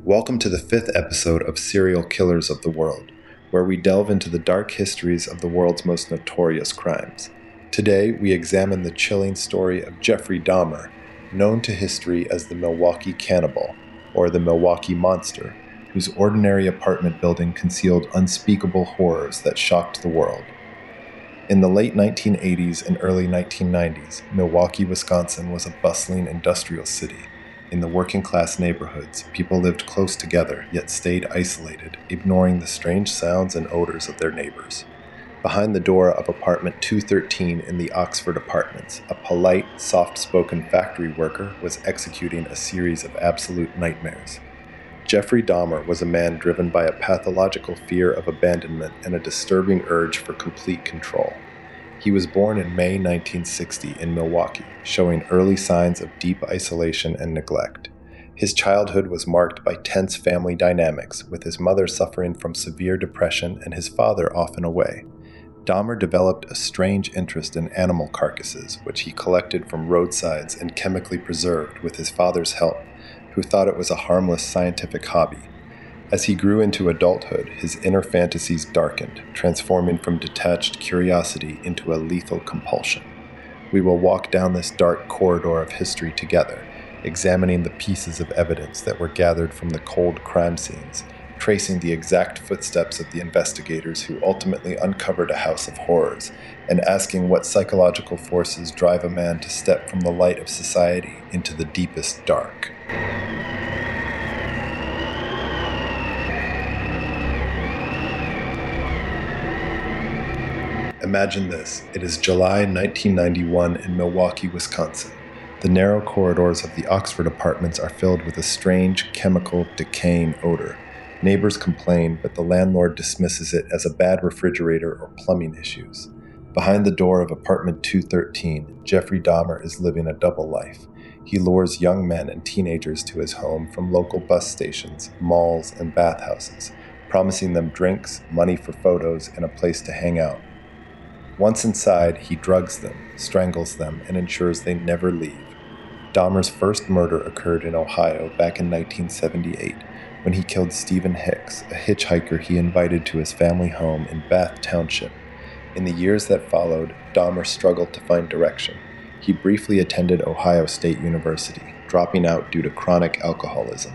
Welcome to the 5th episode of Serial Killers of the World, where we delve into the dark histories of the world's most notorious crimes. Today, we examine the chilling story of Jeffrey Dahmer, known to history as the Milwaukee Cannibal, or the Milwaukee Monster, whose ordinary apartment building concealed unspeakable horrors that shocked the world. In the late 1980s and early 1990s, Milwaukee, Wisconsin was a bustling industrial city. In the working-class neighborhoods, people lived close together, yet stayed isolated, ignoring the strange sounds and odors of their neighbors. Behind the door of apartment 213 in the Oxford Apartments, a polite, soft-spoken factory worker was executing a series of absolute nightmares. Jeffrey Dahmer was a man driven by a pathological fear of abandonment and a disturbing urge for complete control. He was born in May 1960 in Milwaukee, showing early signs of deep isolation and neglect. His childhood was marked by tense family dynamics, with his mother suffering from severe depression and his father often away. Dahmer developed a strange interest in animal carcasses, which he collected from roadsides and chemically preserved with his father's help, who thought it was a harmless scientific hobby. As he grew into adulthood, his inner fantasies darkened, transforming from detached curiosity into a lethal compulsion. We will walk down this dark corridor of history together, examining the pieces of evidence that were gathered from the cold crime scenes, tracing the exact footsteps of the investigators who ultimately uncovered a house of horrors, and asking what psychological forces drive a man to step from the light of society into the deepest dark. Imagine this. It is July 1991 in Milwaukee, Wisconsin. The narrow corridors of the Oxford Apartments are filled with a strange, chemical, decaying odor. Neighbors complain, but the landlord dismisses it as a bad refrigerator or plumbing issues. Behind the door of apartment 213, Jeffrey Dahmer is living a double life. He lures young men and teenagers to his home from local bus stations, malls, and bathhouses, promising them drinks, money for photos, and a place to hang out. Once inside, he drugs them, strangles them, and ensures they never leave. Dahmer's first murder occurred in Ohio back in 1978, when he killed Stephen Hicks, a hitchhiker he invited to his family home in Bath Township. In the years that followed, Dahmer struggled to find direction. He briefly attended Ohio State University, dropping out due to chronic alcoholism.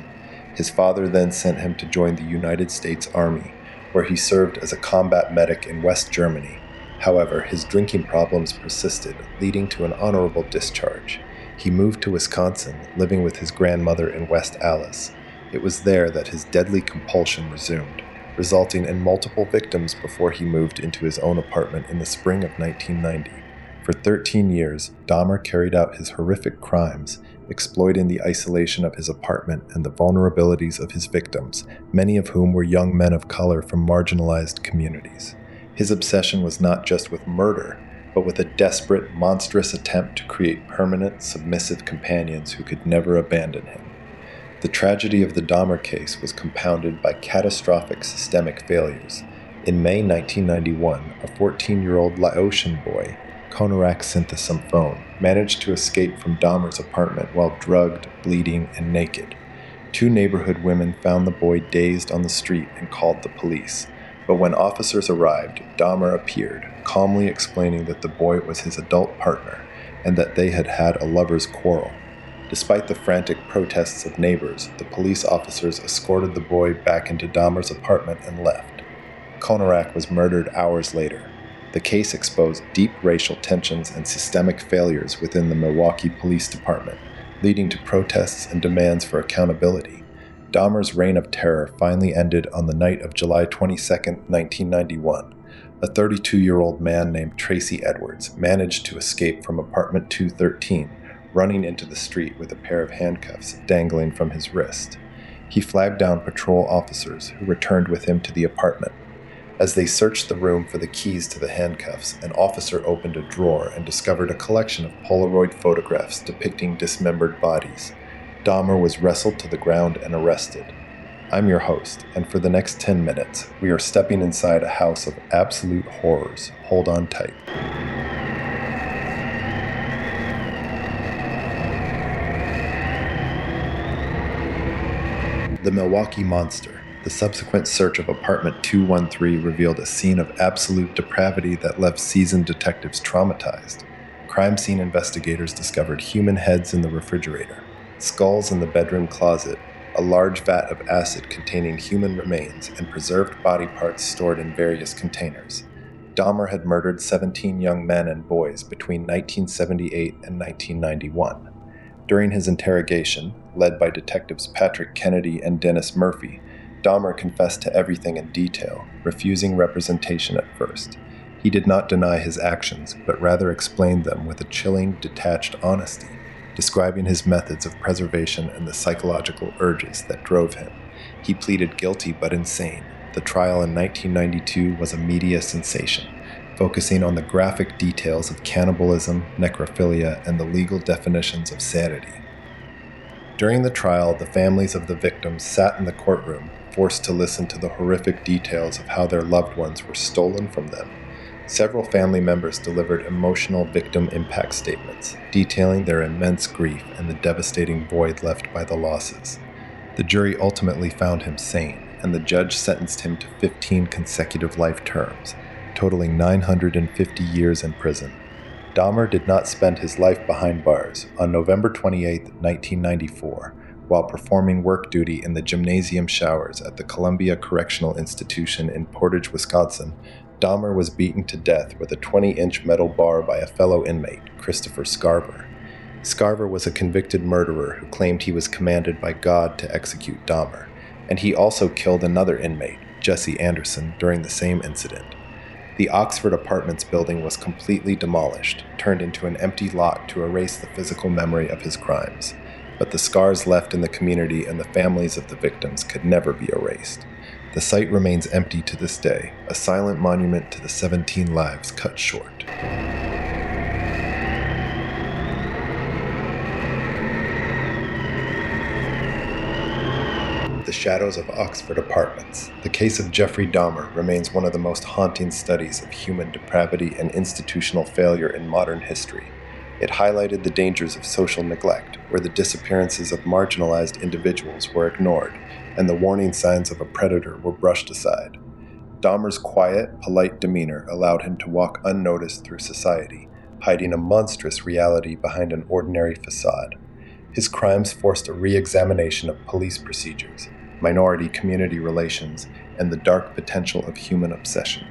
His father then sent him to join the United States Army, where he served as a combat medic in West Germany. However, his drinking problems persisted, leading to an honorable discharge. He moved to Wisconsin, living with his grandmother in West Allis. It was there that his deadly compulsion resumed, resulting in multiple victims before he moved into his own apartment in the spring of 1990. For 13 years, Dahmer carried out his horrific crimes, exploiting the isolation of his apartment and the vulnerabilities of his victims, many of whom were young men of color from marginalized communities. His obsession was not just with murder, but with a desperate, monstrous attempt to create permanent, submissive companions who could never abandon him. The tragedy of the Dahmer case was compounded by catastrophic systemic failures. In May 1991, a 14-year-old Laotian boy, Konerak Sinthasomphone, managed to escape from Dahmer's apartment while drugged, bleeding, and naked. Two neighborhood women found the boy dazed on the street and called the police. But when officers arrived, Dahmer appeared, calmly explaining that the boy was his adult partner and that they had had a lover's quarrel. Despite the frantic protests of neighbors, the police officers escorted the boy back into Dahmer's apartment and left. Konerak was murdered hours later. The case exposed deep racial tensions and systemic failures within the Milwaukee Police Department, leading to protests and demands for accountability. Dahmer's reign of terror finally ended on the night of July 22, 1991. A 32-year-old man named Tracy Edwards managed to escape from apartment 213, running into the street with a pair of handcuffs dangling from his wrist. He flagged down patrol officers who returned with him to the apartment. As they searched the room for the keys to the handcuffs, an officer opened a drawer and discovered a collection of Polaroid photographs depicting dismembered bodies. Dahmer was wrestled to the ground and arrested. I'm your host, and for the next 10 minutes, we are stepping inside a house of absolute horrors. Hold on tight. The Milwaukee Monster. The subsequent search of apartment 213 revealed a scene of absolute depravity that left seasoned detectives traumatized. Crime scene investigators discovered human heads in the refrigerator, skulls in the bedroom closet, a large vat of acid containing human remains, and preserved body parts stored in various containers. Dahmer had murdered 17 young men and boys between 1978 and 1991. During his interrogation, led by detectives Patrick Kennedy and Dennis Murphy, Dahmer confessed to everything in detail, refusing representation at first. He did not deny his actions, but rather explained them with a chilling, detached honesty, describing his methods of preservation and the psychological urges that drove him. He pleaded guilty but insane. The trial in 1992 was a media sensation, focusing on the graphic details of cannibalism, necrophilia, and the legal definitions of sanity. During the trial, the families of the victims sat in the courtroom, forced to listen to the horrific details of how their loved ones were stolen from them. Several family members delivered emotional victim impact statements, detailing their immense grief and the devastating void left by the losses. The jury ultimately found him sane, and the judge sentenced him to 15 consecutive life terms, totaling 950 years in prison. Dahmer did not spend his life behind bars. On November 28, 1994, while performing work duty in the gymnasium showers at the Columbia Correctional Institution in Portage, Wisconsin, Dahmer was beaten to death with a 20-inch metal bar by a fellow inmate, Christopher Scarver. Scarver was a convicted murderer who claimed he was commanded by God to execute Dahmer, and he also killed another inmate, Jesse Anderson, during the same incident. The Oxford Apartments building was completely demolished, turned into an empty lot to erase the physical memory of his crimes. But the scars left in the community and the families of the victims could never be erased. The site remains empty to this day, a silent monument to the 17 lives cut short. The Shadows of Oxford Apartments. The case of Jeffrey Dahmer remains one of the most haunting studies of human depravity and institutional failure in modern history. It highlighted the dangers of social neglect, where the disappearances of marginalized individuals were ignored, and the warning signs of a predator were brushed aside. Dahmer's quiet, polite demeanor allowed him to walk unnoticed through society, hiding a monstrous reality behind an ordinary facade. His crimes forced a re-examination of police procedures, minority community relations, and the dark potential of human obsession.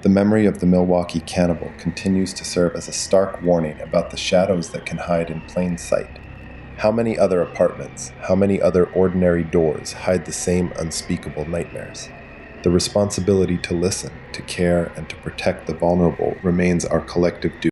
The memory of the Milwaukee cannibal continues to serve as a stark warning about the shadows that can hide in plain sight. How many other apartments, how many other ordinary doors hide the same unspeakable nightmares? The responsibility to listen, to care, and to protect the vulnerable remains our collective duty.